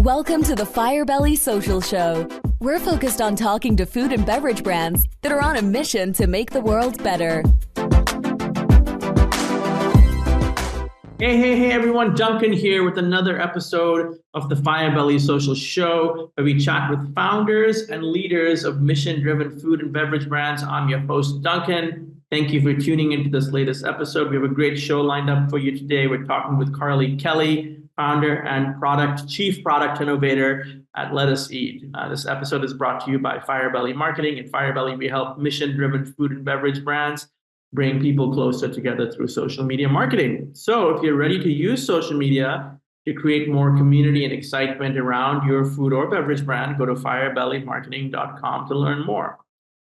Welcome to the Firebelly Social Show. We're focused on talking to food and beverage brands that are on a mission to make the world better. Hey, everyone. Duncan here with another episode of the Firebelly Social Show, where we chat with founders and leaders of mission-driven food and beverage brands. I'm your host, Duncan. Thank you for tuning into this latest episode. We have a great show lined up for you today. We're talking with Carlee Kelly, founder and chief product innovator at Let Us Eat. This episode is brought to you by Firebelly Marketing. At Firebelly, we help mission-driven food and beverage brands bring people closer together through social media marketing. So if you're ready to use social media to create more community and excitement around your food or beverage brand, go to firebellymarketing.com to learn more.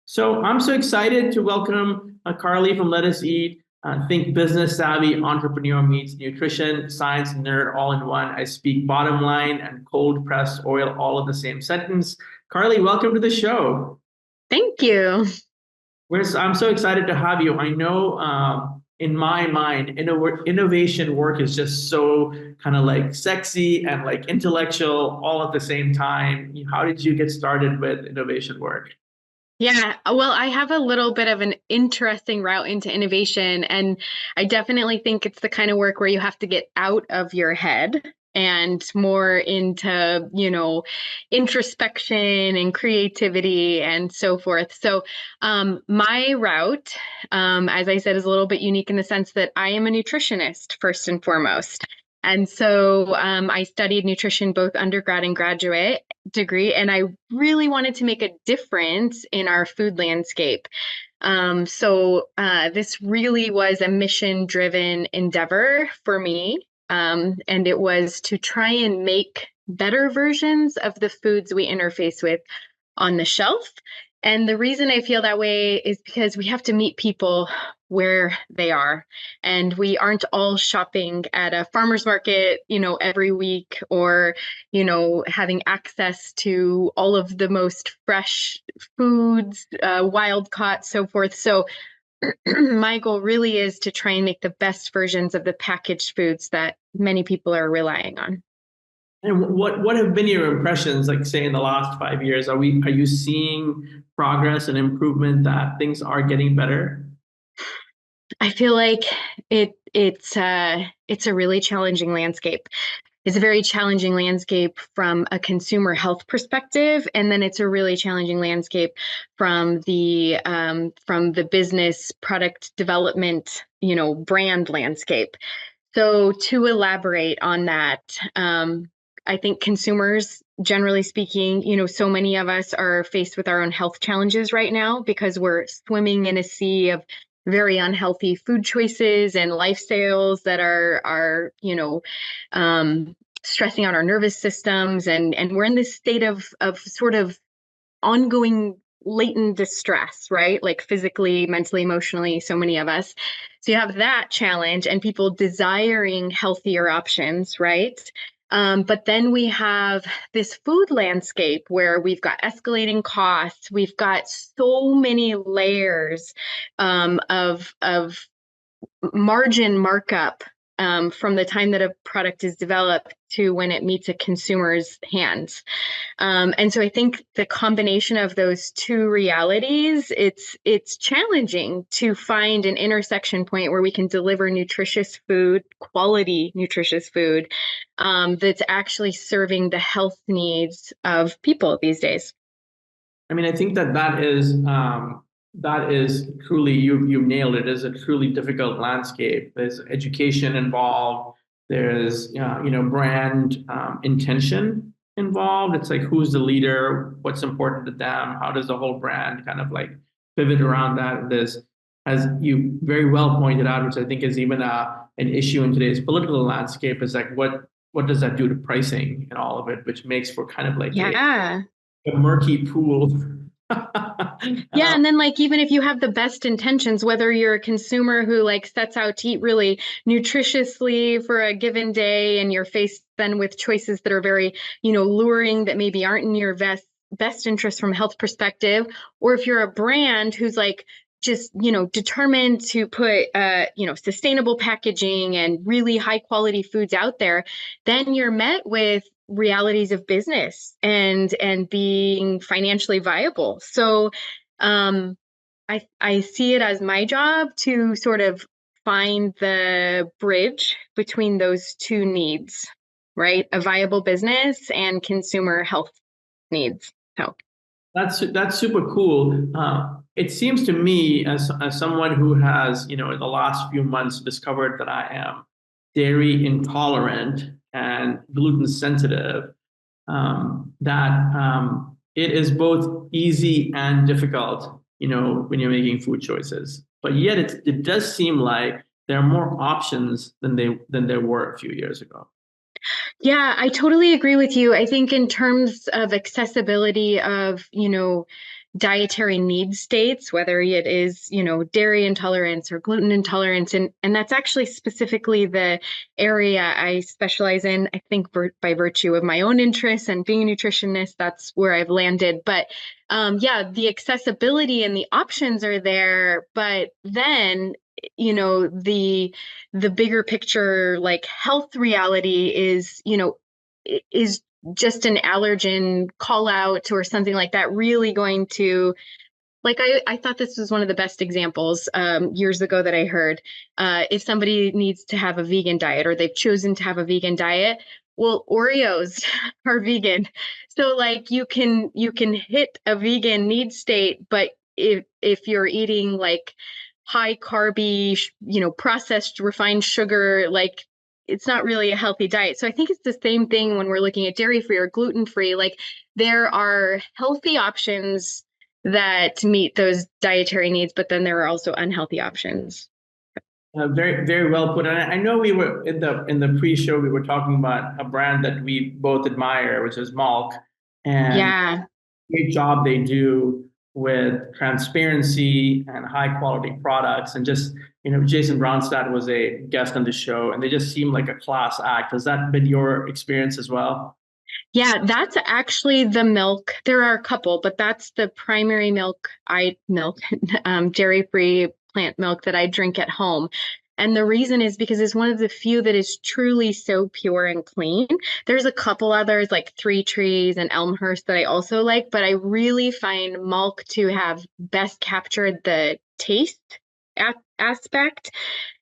So I'm so excited to welcome Carlee from Let Us Eat. Think business savvy entrepreneur meets nutrition, science nerd all in one. I speak bottom line and cold pressed oil all in the same sentence. Carlee, welcome to the show. Thank you. I'm so excited to have you. I know in my mind, innovation work is just so kind of like sexy and like intellectual all at the same time. How did you get started with innovation work? Yeah, well, I have a little bit of an interesting route into innovation, and I definitely think it's the kind of work where you have to get out of your head and more into, introspection and creativity and so forth. So my route, as I said, is a little bit unique in the sense that I am a nutritionist first and foremost. And so I studied nutrition, both undergrad and graduate degree, and I really wanted to make a difference in our food landscape. So this really was a mission-driven endeavor for me. And it was to try and make better versions of the foods we interface with on the shelf. And the reason I feel that way is because we have to meet people where they are. And we aren't all shopping at a farmer's market, every week, or, having access to all of the most fresh foods, wild caught, so forth. So my goal really is to try and make the best versions of the packaged foods that many people are relying on. And what have been your impressions, like say in the last 5 years? Are you seeing progress and improvement that things are getting better? I feel like it's a really challenging landscape. It's a very challenging landscape from a consumer health perspective, and then it's a really challenging landscape from the business product development, brand landscape. So to elaborate on that, I think consumers, generally speaking, so many of us are faced with our own health challenges right now because we're swimming in a sea of very unhealthy food choices and lifestyles that are stressing out our nervous systems. And we're in this state of sort of ongoing latent distress, right? Like physically, mentally, emotionally, so many of us. So you have that challenge and people desiring healthier options, right? But then we have this food landscape where we've got escalating costs. We've got so many layers of margin markup from the time that a product is developed to when it meets a consumer's hands. And so I think the combination of those two realities, it's challenging to find an intersection point where we can deliver nutritious food, quality nutritious food, that's actually serving the health needs of people these days. I mean, I think that is truly, you've nailed it. It's a truly difficult landscape. There's education involved. There's brand intention involved. It's like, who's the leader? What's important to them? How does the whole brand kind of like pivot around that? And there's, as you very well pointed out, which I think is even an issue in today's political landscape, is like what does that do to pricing and all of it, which makes for kind of like a murky pool. Yeah. And then like, even if you have the best intentions, whether you're a consumer who like sets out to eat really nutritiously for a given day and you're faced then with choices that are very, luring that maybe aren't in your best interest from a health perspective, or if you're a brand who's like, just, determined to put, sustainable packaging and really high quality foods out there, then you're met with realities of business and being financially viable. So I see it as my job to sort of find the bridge between those two needs, right? A viable business and consumer health needs. So That's super cool. It seems to me, as someone who has, in the last few months discovered that I am dairy intolerant and gluten sensitive, that it is both easy and difficult, when you're making food choices. But yet, it does seem like there are more options than there were a few years ago. yeah, I totally agree with you. I think in terms of accessibility of, dietary need states, whether it is, dairy intolerance or gluten intolerance, and that's actually specifically the area I specialize in. I think by virtue of my own interests and being a nutritionist, that's where I've landed. But yeah, the accessibility and the options are there, but then the bigger picture, like health reality is just an allergen call out or something like that really going to, like, I thought this was one of the best examples years ago that I heard. If somebody needs to have a vegan diet or they've chosen to have a vegan diet, well, Oreos are vegan. So like you can hit a vegan need state, but if you're eating like high carby, processed refined sugar, like it's not really a healthy diet. So I think it's the same thing when we're looking at dairy free or gluten free. Like there are healthy options that meet those dietary needs, but then there are also unhealthy options. Very, very well put. And I know we were in the pre-show, we were talking about a brand that we both admire, which is Malk, and Yeah. great job they do with transparency and high quality products. And just, Jason Bronstadt was a guest on the show, and they just seem like a class act. Has that been your experience as well? Yeah, that's actually the milk. There are a couple, but that's the primary milk, dairy-free plant milk that I drink at home. And the reason is because it's one of the few that is truly so pure and clean. There's a couple others like Three Trees and Elmhurst that I also like, but I really find milk to have best captured the taste aspect,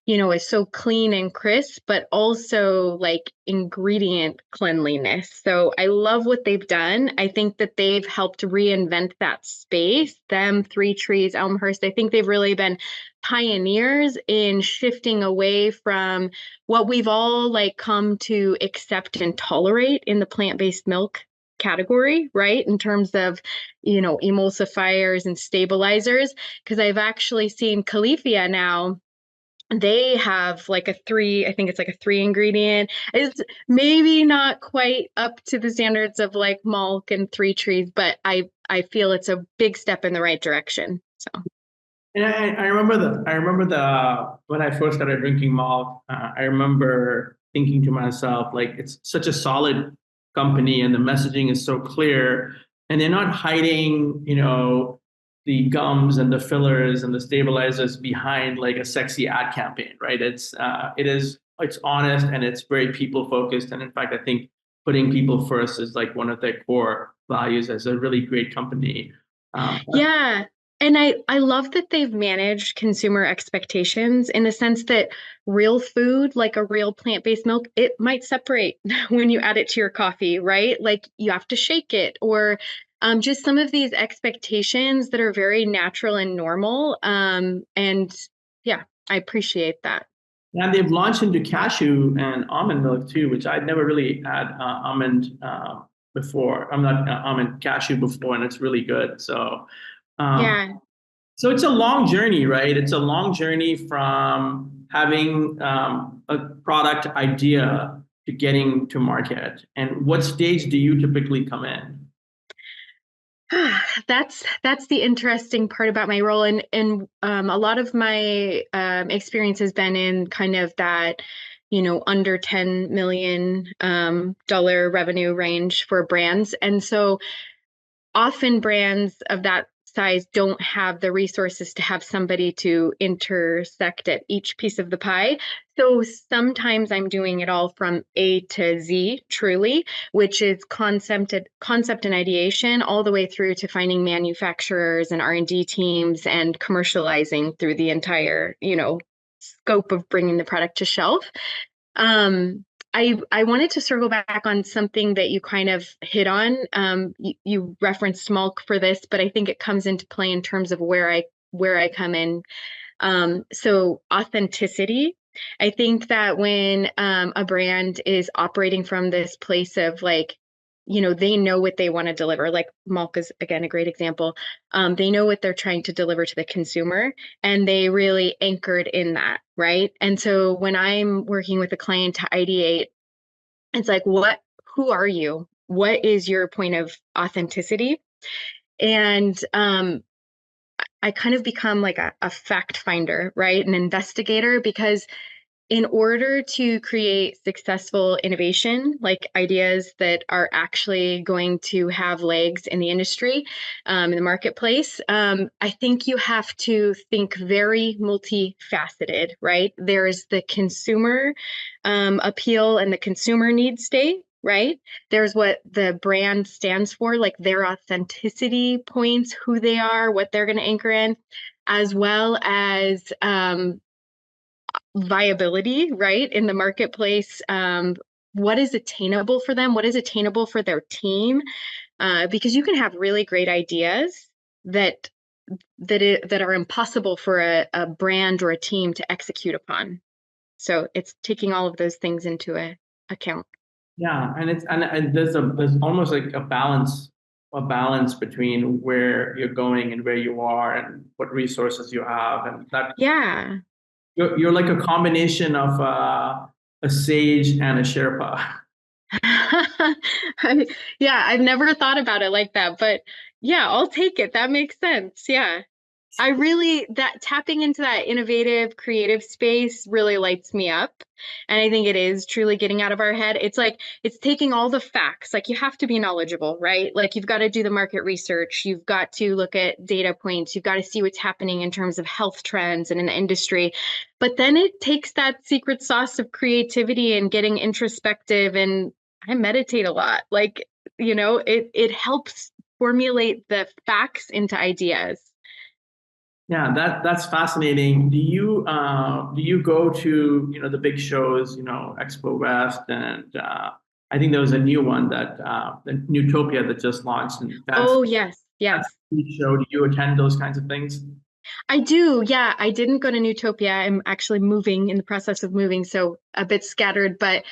is so clean and crisp, but also like ingredient cleanliness. So I love what they've done. I think that they've helped reinvent that space. Them, Three Trees, Elmhurst, I think they've really been pioneers in shifting away from what we've all like come to accept and tolerate in the plant-based milk category, right? In terms of, emulsifiers and stabilizers, because I've actually seen Califia now, they have like I think it's like a 3 ingredient. It's maybe not quite up to the standards of like Malk and Three Trees, but I feel it's a big step in the right direction. So And I remember when I first started drinking malt, I remember thinking to myself, like, it's such a solid company and the messaging is so clear, and they're not hiding, the gums and the fillers and the stabilizers behind like a sexy ad campaign, right? It's honest and it's very people focused. And in fact, I think putting people first is like one of their core values as a really great company. yeah. And I love that they've managed consumer expectations in the sense that real food, like a real plant-based milk, it might separate when you add it to your coffee, right? Like you have to shake it, or just some of these expectations that are very natural and normal. And yeah, I appreciate that. And they've launched into cashew and almond milk too, which I'd never really had almond before. I'm not almond cashew before, and it's really good. Um, Yeah. so it's a long journey, right? It's a long journey from having a product idea to getting to market. And what stage do you typically come in? That's the interesting part about my role, and a lot of my experience has been in kind of that, under $10 million dollar revenue range for brands, and so often brands of that size don't have the resources to have somebody to intersect at each piece of the pie. So sometimes I'm doing it all from A to Z, truly, which is concept and ideation, all the way through to finding manufacturers and R&D teams and commercializing through the entire, scope of bringing the product to shelf. I wanted to circle back on something that you kind of hit on. You referenced Malk for this, but I think it comes into play in terms of where I come in. So authenticity. I think that when a brand is operating from this place of like, they know what they want to deliver. Like Malk is, again, a great example. They know what they're trying to deliver to the consumer, and they really anchored in that, right? And so when I'm working with a client to ideate, it's like, who are you? What is your point of authenticity? And I kind of become like a fact finder, right? An investigator, because in order to create successful innovation, like ideas that are actually going to have legs in the industry, in the marketplace, I think you have to think very multifaceted, right? There's the consumer appeal and the consumer need state, right? There's what the brand stands for, like their authenticity points, who they are, what they're going to anchor in, as well as viability, right, in the marketplace. What is attainable for them? What is attainable for their team? Because you can have really great ideas that are impossible for a brand or a team to execute upon. So it's taking all of those things into account. Yeah, and there's almost like a balance between where you're going and where you are and what resources you have, and that Yeah. you're like a combination of a sage and a Sherpa. Yeah, I've never thought about it like that, but yeah, I'll take it. That makes sense. Yeah. That tapping into that innovative, creative space really lights me up. And I think it is truly getting out of our head. It's like, it's taking all the facts. Like you have to be knowledgeable, right? Like you've got to do the market research. You've got to look at data points. You've got to see what's happening in terms of health trends and in the industry. But then it takes that secret sauce of creativity and getting introspective. And I meditate a lot. Like, it helps formulate the facts into ideas. Yeah, that's fascinating. Do you go to the big shows, Expo West, and I think there was a new one that the Newtopia that just launched, and Oh, yes, that's yes. a huge show. Do you attend those kinds of things? I do. Yeah, I didn't go to Newtopia. I'm actually moving in the process of moving, so a bit scattered, but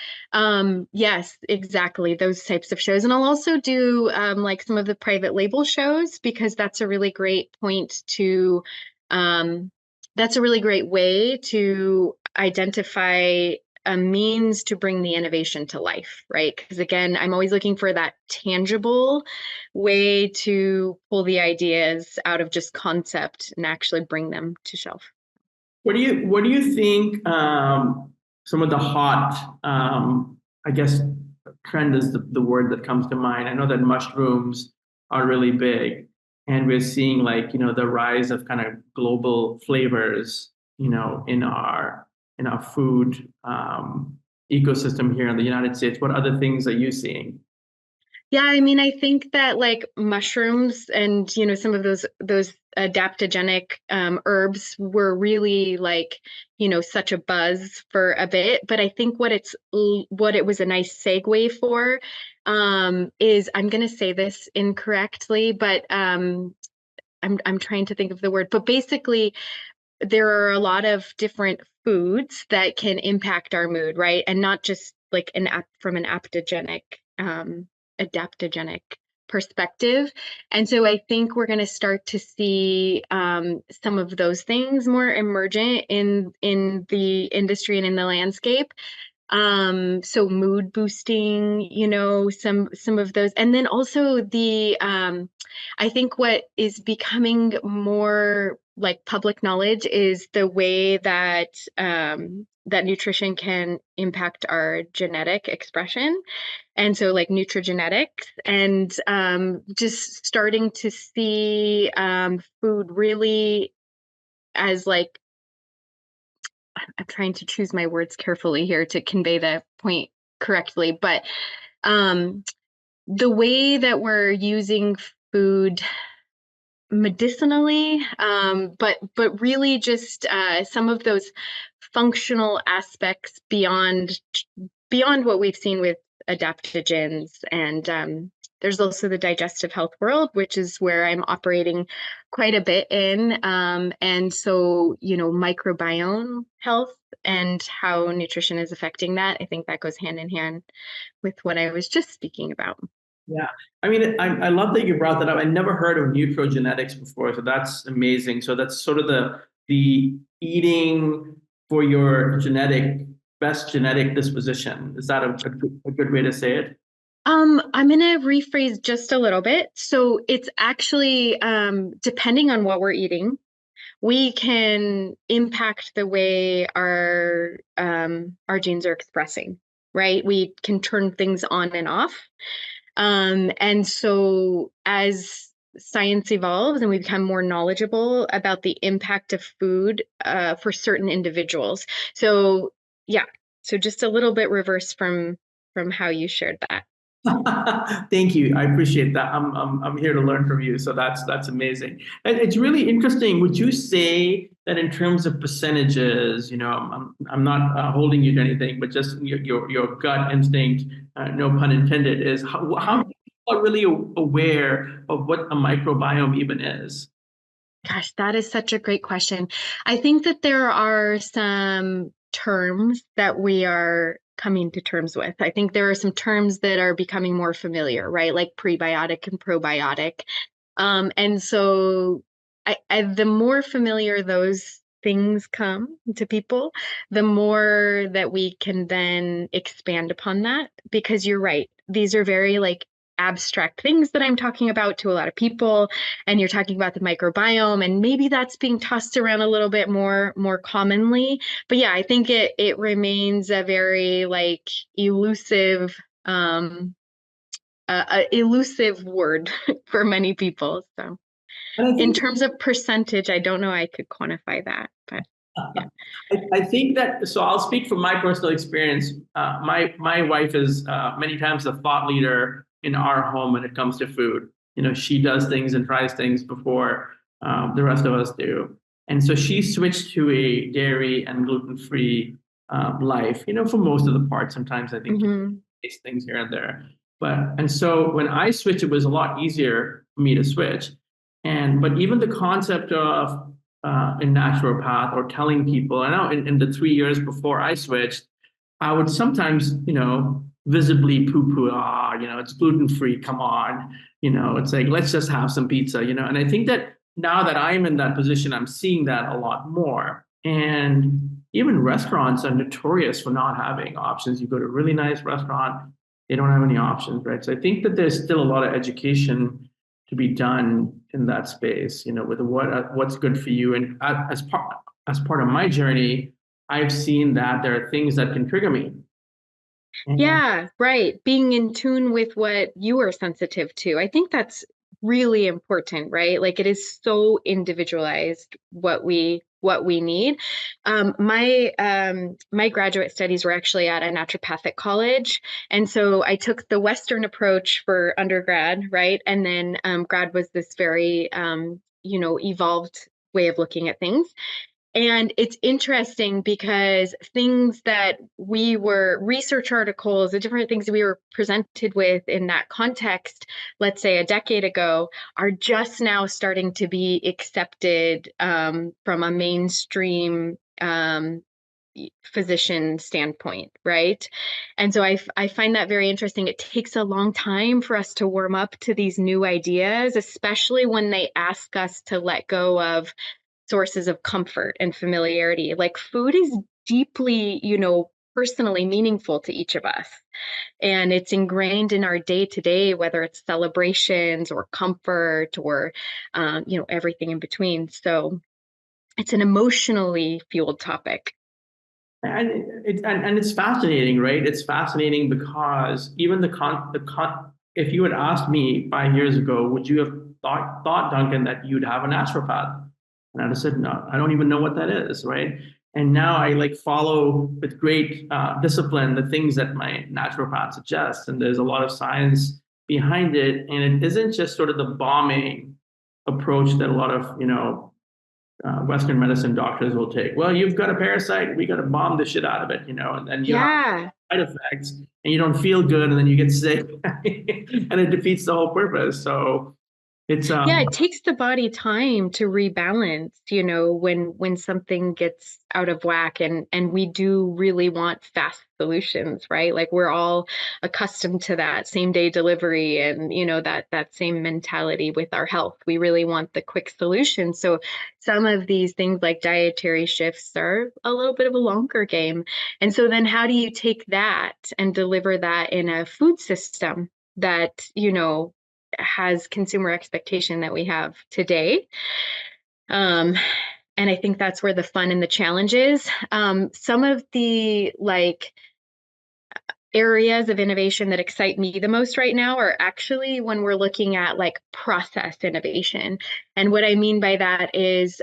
yes, exactly. Those types of shows. And I'll also do like some of the private label shows because um that's a really great way to identify a means to bring the innovation to life, right? Because again, I'm always looking for that tangible way to pull the ideas out of just concept and actually bring them to shelf. What do you think some of the hot I guess trend is the word that comes to mind. I know that mushrooms are really big, and we're seeing like the rise of kind of global flavors in our food ecosystem here in the United States. What other things are you seeing? Yeah, I mean, I think that like mushrooms and some of those adaptogenic herbs were really like such a buzz for a bit. But I think what it was a nice segue for is I'm going to say this incorrectly, but I'm trying to think of the word. But basically, there are a lot of different foods that can impact our mood, right? And not just like from an adaptogenic perspective. And so I think we're going to start to see some of those things more emergent in the industry and in the landscape. So mood boosting, some of those. And then also I think what is becoming more like public knowledge is the way that that nutrition can impact our genetic expression. And so like nutrigenetics and just starting to see food really as like, I'm trying to choose my words carefully here to convey the point correctly, but the way that we're using food medicinally, but really just some of those functional aspects beyond what we've seen with adaptogens. And there's also the digestive health world, which is where I'm operating quite a bit in. And so, microbiome health and how nutrition is affecting that. I think that goes hand in hand with what I was just speaking about. Yeah. I mean, I love that you brought that up. I never heard of nutrigenetics before, so that's amazing. So that's sort of the eating for your best genetic disposition. Is that a good way to say it? I'm going to rephrase just a little bit. So it's actually, depending on what we're eating, we can impact the way our genes are expressing, right? We can turn things on and off. And so as science evolves and we become more knowledgeable about the impact of food for certain individuals. So yeah, so just a little bit reverse from how you shared that. Thank you. I appreciate that. I'm here to learn from you. So that's amazing. And it's really interesting. Would you say that in terms of percentages, I'm not holding you to anything, but just your gut instinct, no pun intended, is how people are really aware of what a microbiome even is? Gosh, that is such a great question. I think that there are some terms that we are coming to terms with. I think there are some terms that are becoming more familiar, right? Like prebiotic and probiotic. And so the more familiar those things come to people, the more that we can then expand upon that. Because you're right, these are very like abstract things that I'm talking about to a lot of people, and you're talking about the microbiome, and maybe that's being tossed around a little bit more commonly. But yeah, I think it remains a very like elusive elusive word for many people. So And I in think terms of percentage, I don't know I could quantify that, but yeah. I think that, so I'll speak from my personal experience. My wife is many times the thought leader in our home when it comes to food. She does things and tries things before the rest of us do. And so she switched to a dairy and gluten-free life, for most of the part. Sometimes I think taste things here and there. And so when I switched, it was a lot easier for me to switch. But even the concept of a naturopath or telling people, I know in the 3 years before I switched, I would sometimes, visibly poo-poo, it's gluten-free, come on, it's like, let's just have some pizza, and I think that now that I'm in that position, I'm seeing that a lot more. And even restaurants are notorious for not having options. You go to a really nice restaurant, they don't have any options, right? So I think that there's still a lot of education to be done in that space, with what's good for you. And as part of my journey, I've seen that there are things that can trigger me. Yeah, right. Being in tune with what you are sensitive to. I think that's really important, right? Like it is so individualized what we need. My graduate studies were actually at a naturopathic college, and so I took the Western approach for undergrad, right? And then grad was this very evolved way of looking at things. And it's interesting because things that we were research articles, the different things that we were presented with in that context, let's say a decade ago, are just now starting to be accepted from a mainstream physician standpoint, right? And so I find that very interesting. It takes a long time for us to warm up to these new ideas, especially when they ask us to let go of sources of comfort and familiarity. Like food is deeply, personally meaningful to each of us. And it's ingrained in our day to day, whether it's celebrations or comfort or, everything in between. So it's an emotionally fueled topic. And it's fascinating, right? It's fascinating because even if you had asked me 5 years ago, would you have thought, Duncan, that you'd have a naturopath? And I'd have said, no, I don't even know what that is, right? And now I like follow with great discipline the things that my naturopath suggests, and there's a lot of science behind it, and it isn't just sort of the bombing approach that a lot of Western medicine doctors will take. Well, you've got a parasite, we got to bomb the shit out of it, and then you have side effects, and you don't feel good, and then you get sick, and it defeats the whole purpose. So it's it takes the body time to rebalance, when something gets out of whack, and we do really want fast solutions, right? Like we're all accustomed to that same day delivery and that same mentality with our health. We really want the quick solution. So some of these things like dietary shifts are a little bit of a longer game. And so then how do you take that and deliver that in a food system that has consumer expectation that we have today? And I think that's where the fun and the challenge is. Some of the areas of innovation that excite me the most right now are actually when we're looking at process innovation. And what I mean by that is,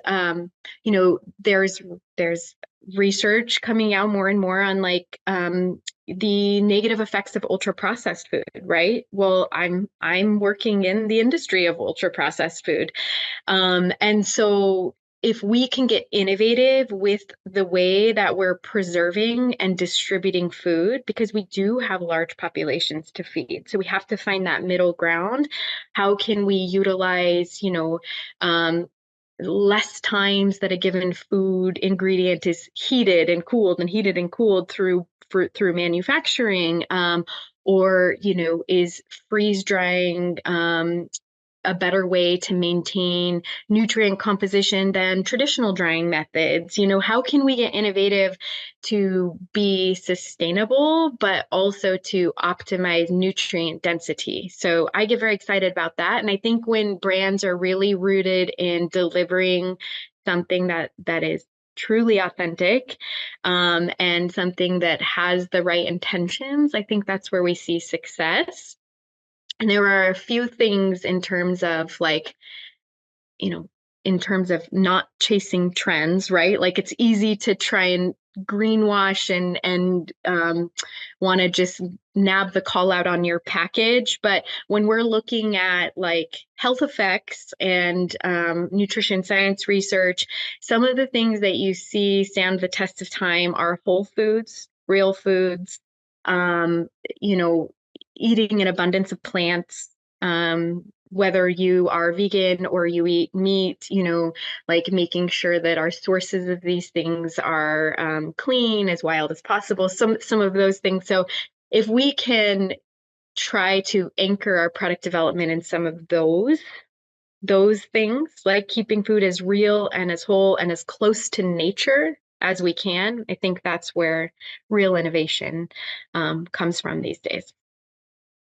there's research coming out more and more on the negative effects of ultra processed food, right? Well, I'm working in the industry of ultra processed food. And so if we can get innovative with the way that we're preserving and distributing food, because we do have large populations to feed, so we have to find that middle ground. How can we utilize, less times that a given food ingredient is heated and cooled through manufacturing, or is freeze drying a better way to maintain nutrient composition than traditional drying methods? How can we get innovative to be sustainable, but also to optimize nutrient density? So I get very excited about that. And I think when brands are really rooted in delivering something that is truly authentic, and something that has the right intentions, I think that's where we see success. And there are a few things in terms of in terms of not chasing trends, right? Like it's easy to try and greenwash and want to just nab the call out on your package. But when we're looking at health effects and nutrition science research, some of the things that you see stand the test of time are whole foods, real foods, eating an abundance of plants, whether you are vegan or you eat meat, making sure that our sources of these things are clean, as wild as possible, some of those things. So if we can try to anchor our product development in some of those things, like keeping food as real and as whole and as close to nature as we can, I think that's where real innovation comes from these days.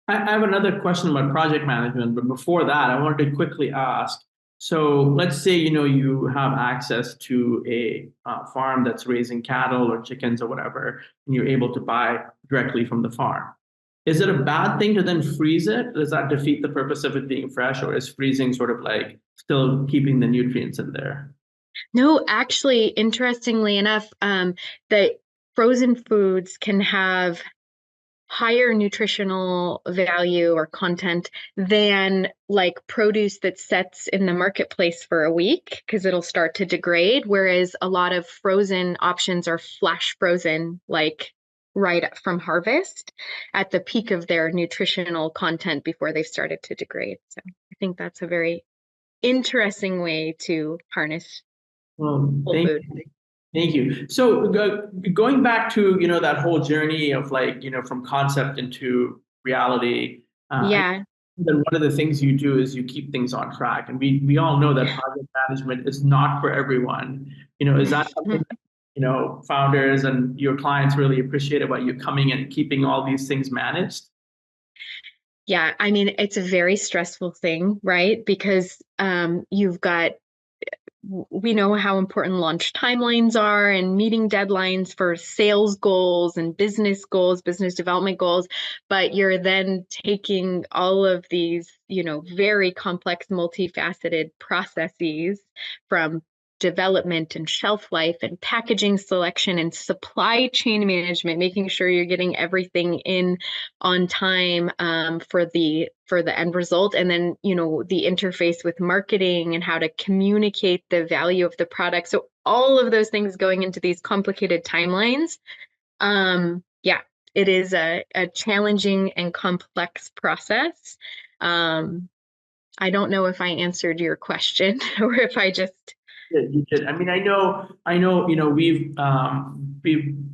I have another question about project management, but before that, I wanted to quickly ask. So let's say you have access to a farm that's raising cattle or chickens or whatever, and you're able to buy directly from the farm. Is it a bad thing to then freeze it? Does that defeat the purpose of it being fresh, or is freezing sort of still keeping the nutrients in there? No, actually, interestingly enough, that frozen foods can have higher nutritional value or content than produce that sets in the marketplace for a week, because it'll start to degrade. Whereas a lot of frozen options are flash frozen, right from harvest at the peak of their nutritional content before they've started to degrade. So I think that's a very interesting way to harness whole food. Thank you. So going back to, that whole journey of from concept into reality. Yeah. Then one of the things you do is you keep things on track. And we all know that project management is not for everyone. Is that something that founders and your clients really appreciate about you coming and keeping all these things managed? Yeah, I mean, it's a very stressful thing, right? Because we know how important launch timelines are and meeting deadlines for sales goals and business goals, business development goals, but you're then taking all of these, very complex, multifaceted processes from development and shelf life and packaging selection and supply chain management, making sure you're getting everything in on time for the end result, and then the interface with marketing and how to communicate the value of the product. So all of those things going into these complicated timelines. Yeah, it is a challenging and complex process. I don't know if I answered your question or if I just. Yeah, you did. I mean, I know, we've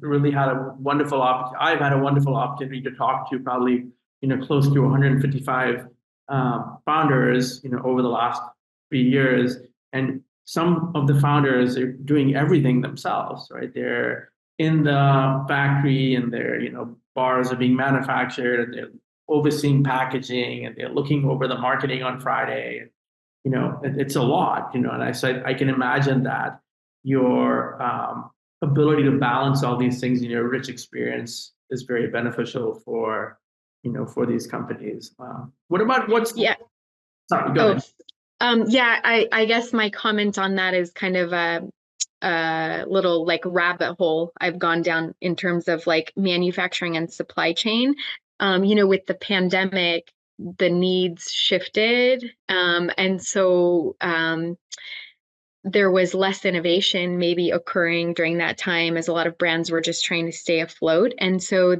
really had a wonderful I've had a wonderful opportunity to talk to probably, close to 155 founders, over the last 3 years. And some of the founders are doing everything themselves, right? They're in the factory and their, bars are being manufactured and they're overseeing packaging and they're looking over the marketing on Friday. It's a lot, and I said, I can imagine that your ability to balance all these things in your rich experience is very beneficial for, for these companies. What about Yeah. Sorry, go ahead. Yeah, I guess my comment on that is kind of a little like rabbit hole I've gone down in terms of like manufacturing and supply chain. With the pandemic, the needs shifted. And so there was less innovation maybe occurring during that time as a lot of brands were just trying to stay afloat. And so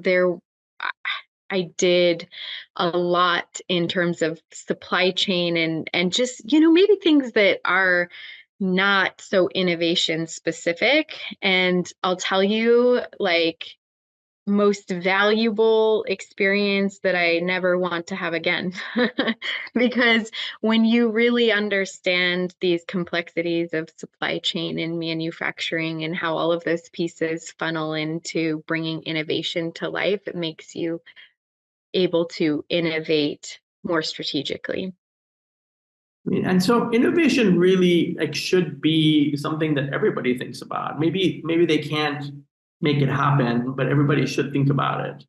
I did a lot in terms of supply chain and just, maybe things that are not so innovation specific. And I'll tell you, like, most valuable experience that I never want to have again. Because when you really understand these complexities of supply chain and manufacturing and how all of those pieces funnel into bringing innovation to life, it makes you able to innovate more strategically. And so innovation really should be something that everybody thinks about. Maybe they can't make it happen, but everybody should think about it.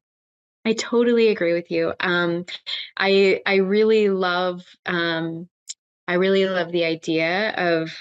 I totally agree with you. I really love the idea of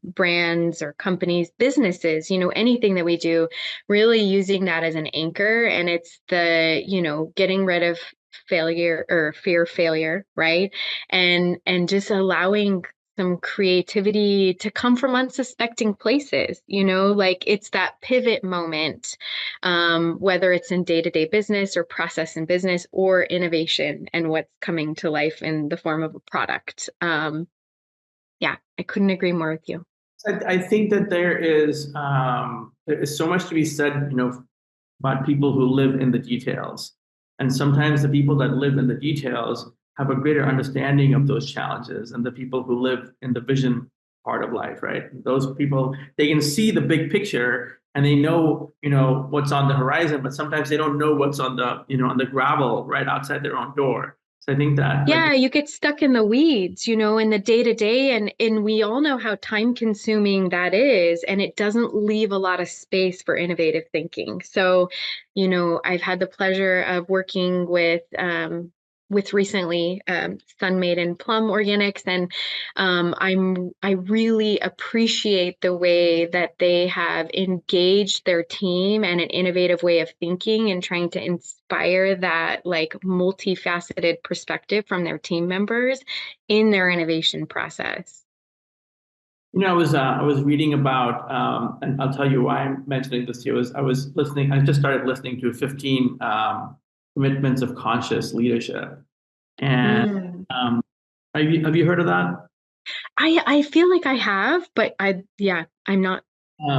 brands or companies, businesses, anything that we do, really using that as an anchor. And it's the, getting rid of failure or fear of failure, right? And just allowing some creativity to come from unsuspecting places, like it's that pivot moment, whether it's in day-to-day business or process in business or innovation and what's coming to life in the form of a product. Yeah, I couldn't agree more with you. I think that there is so much to be said, about people who live in the details. And sometimes the people that live in the details have a greater understanding of those challenges and the people who live in the vision part of life, right? Those people, they can see the big picture and they know, what's on the horizon, but sometimes they don't know what's on the, on the gravel right outside their own door. So I think that yeah, you get stuck in the weeds, in the day to day, and we all know how time consuming that is, and it doesn't leave a lot of space for innovative thinking. So, I've had the pleasure of working with recently Sunmade and Plum Organics, and I really appreciate the way that they have engaged their team and an innovative way of thinking and trying to inspire that like multifaceted perspective from their team members in their innovation process. I was reading about, and I'll tell you why I'm mentioning this to you. I was listening. I just started listening to 15 commitments of conscious leadership, and have you heard of that? I feel like I have, but I'm not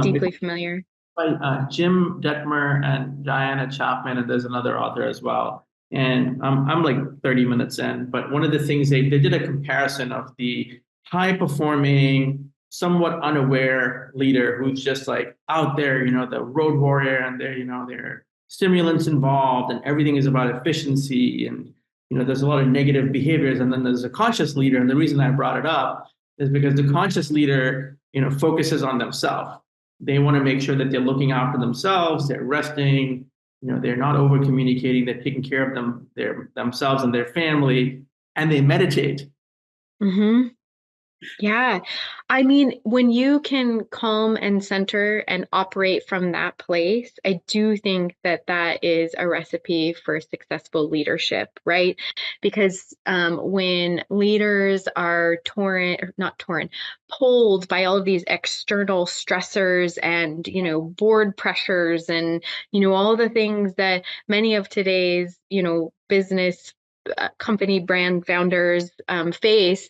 deeply familiar. By Jim Detmer and Diana Chapman, and there's another author as well. And I'm like 30 minutes in, but one of the things they did a comparison of the high performing somewhat unaware leader who's just like out there, the road warrior, and there are stimulants involved and everything is about efficiency, and there's a lot of negative behaviors. And then there's a conscious leader. And the reason I brought it up is because the conscious leader, focuses on themselves. They want to make sure that they're looking after themselves, they're resting, they're not over communicating, they're taking care of themselves and their family, and they meditate. Mm-hmm. Yeah. I mean, when you can calm and center and operate from that place, I do think that that is a recipe for successful leadership, right? Because when leaders are pulled by all of these external stressors and, board pressures and, all the things that many of today's, business company brand founders face,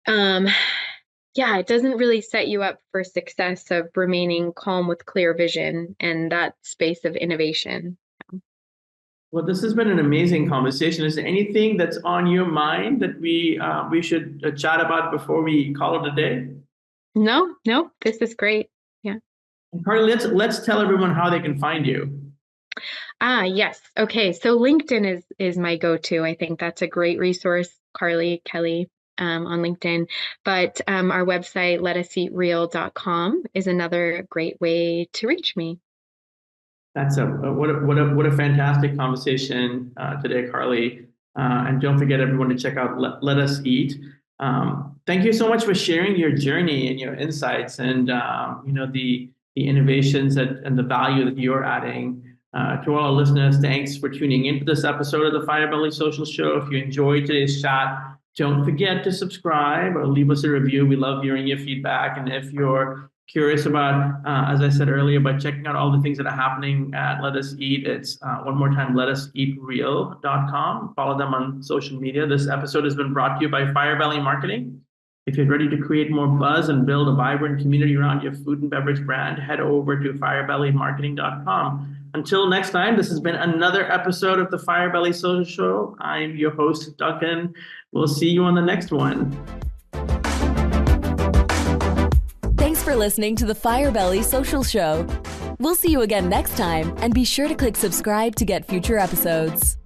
it doesn't really set you up for success of remaining calm with clear vision and that space of innovation. Well, this has been an amazing conversation. Is there anything that's on your mind that we should chat about before we call it a day? No, this is great. Yeah. Carlee, let's tell everyone how they can find you. Yes. Okay. So LinkedIn is my go-to. I think that's a great resource, Carlee Kelly. On LinkedIn, but our website, letuseatreal.com, is another great way to reach me. That's what a fantastic conversation today, Carlee. And don't forget, everyone, to check out Let Us Eat. Thank you so much for sharing your journey and your insights, and the innovations and the value that you're adding. To all our listeners, thanks for tuning into this episode of the Firebelly Social Show. If you enjoyed today's chat, don't forget to subscribe or leave us a review. We love hearing your feedback. And if you're curious about, as I said earlier, about checking out all the things that are happening at Let Us Eat, it's one more time, letuseatreal.com. Follow them on social media. This episode has been brought to you by Firebelly Marketing. If you're ready to create more buzz and build a vibrant community around your food and beverage brand, head over to firebellymarketing.com. Until next time, this has been another episode of the Firebelly Social Show. I'm your host, Duncan. We'll see you on the next one. Thanks for listening to the Firebelly Social Show. We'll see you again next time, and be sure to click subscribe to get future episodes.